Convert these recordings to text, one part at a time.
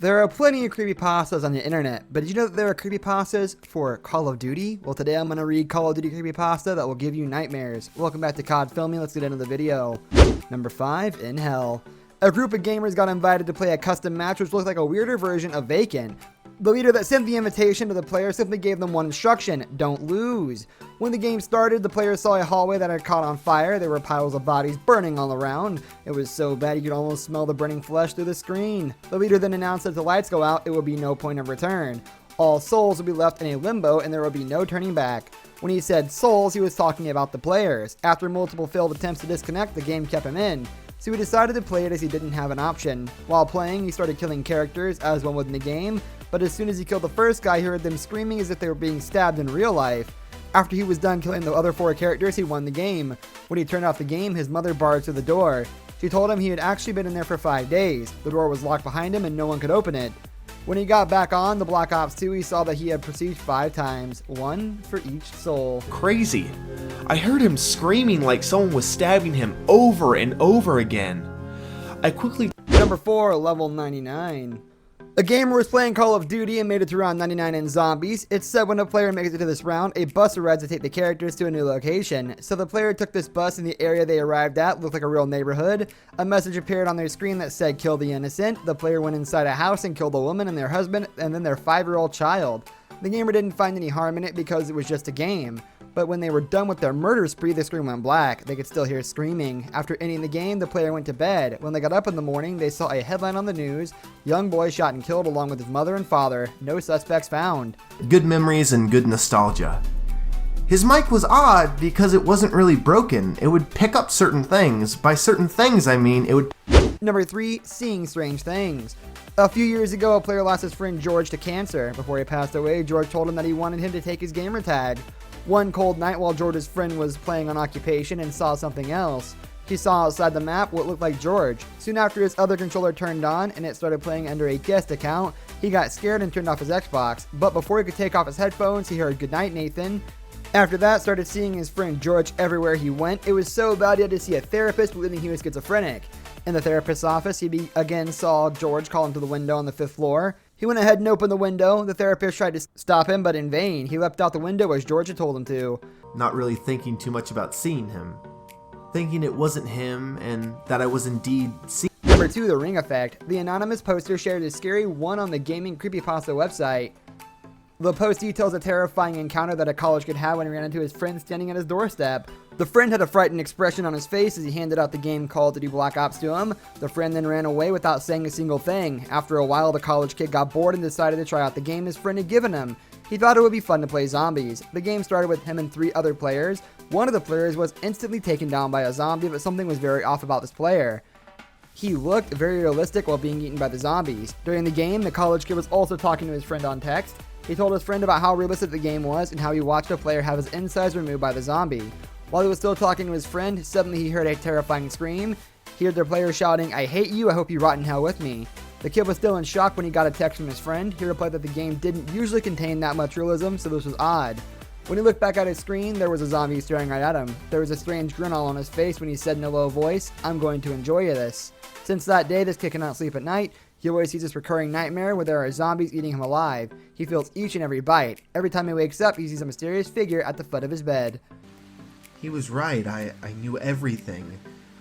There are plenty of creepypastas on the internet, but did you know that there are creepypastas for Call of Duty? Well, today I'm going to read Call of Duty creepypasta that will give you nightmares. Welcome back to COD Filming. Let's get into the video. Number 5, In Hell. A group of gamers got invited to play a custom match which looked like a weirder version of Vacant. The leader that sent the invitation to the players simply gave them one instruction: don't lose. When the game started, the players saw a hallway that had caught on fire. There were piles of bodies burning all around. It was so bad you could almost smell the burning flesh through the screen. The leader then announced that if the lights go out, it would be no point of return. All souls would be left in a limbo and there would be no turning back. When he said souls, he was talking about the players. After multiple failed attempts to disconnect, the game kept him in. So he decided to play it as he didn't have an option. While playing, he started killing characters as one would in the game, but as soon as he killed the first guy, he heard them screaming as if they were being stabbed in real life. After he was done killing the other 4 characters, he won the game. When he turned off the game, his mother barred through the door. She told him he had actually been in there for 5 days. The door was locked behind him and no one could open it. When he got back on the Black Ops 2, he saw that he had besieged 5 times, 1 for each soul. Crazy. I heard him screaming like someone was stabbing him over and over again. I quickly... Number 4, level 99. A gamer was playing Call of Duty and made it to round 99 in zombies. It said when a player makes it to this round, a bus arrives to take the characters to a new location. So the player took this bus and the area they arrived at looked like a real neighborhood. A message appeared on their screen that said kill the innocent. The player went inside a house and killed a woman and their husband and then their 5-year-old child. The gamer didn't find any harm in it because it was just a game. But when they were done with their murder spree, the screen went black. They could still hear screaming. After ending the game, the player went to bed. When they got up in the morning, they saw a headline on the news: young boy shot and killed along with his mother and father. No suspects found. Good memories and good nostalgia. His mic was odd because it wasn't really broken. It would pick up certain things. By certain things, I mean it would... Number 3, Seeing Strange Things. A few years ago, a player lost his friend George to cancer. Before he passed away, George told him that he wanted him to take his gamer tag. One cold night while George's friend was playing on Occupation and saw something else. He saw outside the map what looked like George. Soon after his other controller turned on and it started playing under a guest account, he got scared and turned off his Xbox. But before he could take off his headphones, he heard "Goodnight, Nathan." After that, started seeing his friend George everywhere he went. It was so bad he had to see a therapist believing he was schizophrenic. In the therapist's office, he again saw George call him to the window on the 5th floor. He went ahead and opened the window. The therapist tried to stop him, but in vain. He leapt out the window as George had told him to. Not really thinking too much about seeing him. Thinking it wasn't him and that I was indeed seeing. Number 2, The Ring Effect. The anonymous poster shared a scary one on the gaming creepypasta website. The post details a terrifying encounter that a college kid had when he ran into his friend standing at his doorstep. The friend had a frightened expression on his face as he handed out the game Call of Duty Black Ops to him. The friend then ran away without saying a single thing. After a while, the college kid got bored and decided to try out the game his friend had given him. He thought it would be fun to play zombies. The game started with him and 3 other players. One of the players was instantly taken down by a zombie, but something was very off about this player. He looked very realistic while being eaten by the zombies. During the game, the college kid was also talking to his friend on text. He told his friend about how realistic the game was and how he watched a player have his insides removed by the zombie. While he was still talking to his friend, suddenly he heard a terrifying scream. He heard the player shouting, "I hate you, I hope you rot in hell with me." The kid was still in shock when he got a text from his friend. He replied that the game didn't usually contain that much realism, so this was odd. When he looked back at his screen, there was a zombie staring right at him. There was a strange grin all on his face when he said in a low voice, "I'm going to enjoy this." Since that day, this kid cannot sleep at night. He always sees this recurring nightmare where there are zombies eating him alive. He feels each and every bite. Every time he wakes up, he sees a mysterious figure at the foot of his bed. He was right. I knew everything.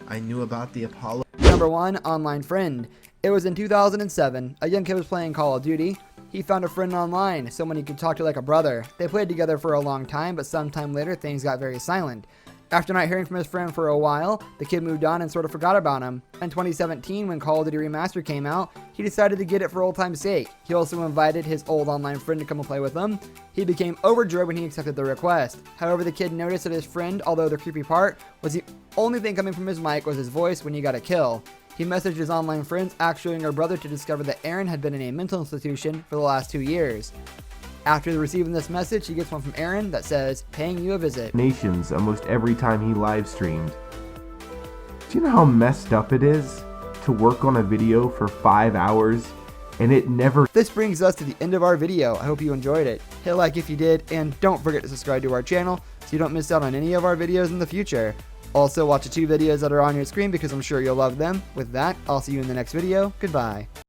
I knew about the Apollo. Number 1, Online Friend. It was in 2007. A young kid was playing Call of Duty. He found a friend online, someone he could talk to like a brother. They played together for a long time, but sometime later things got very silent. After not hearing from his friend for a while, the kid moved on and sort of forgot about him. In 2017, when Call of Duty Remastered came out, he decided to get it for old time's sake. He also invited his old online friend to come and play with him. He became overjoyed when he accepted the request. However, the kid noticed that his friend, although the creepy part, was the only thing coming from his mic was his voice when he got a kill. He messaged his online friends, asking her brother to discover that Aaron had been in a mental institution for the last 2 years. After receiving this message, he gets one from Aaron that says, "Paying you a visit." Nations almost every time he live streamed. Do you know how messed up it is to work on a video for 5 hours and it never... This brings us to the end of our video. I hope you enjoyed it. Hit like if you did, and don't forget to subscribe to our channel so you don't miss out on any of our videos in the future. Also, watch the 2 videos that are on your screen because I'm sure you'll love them. With that, I'll see you in the next video. Goodbye.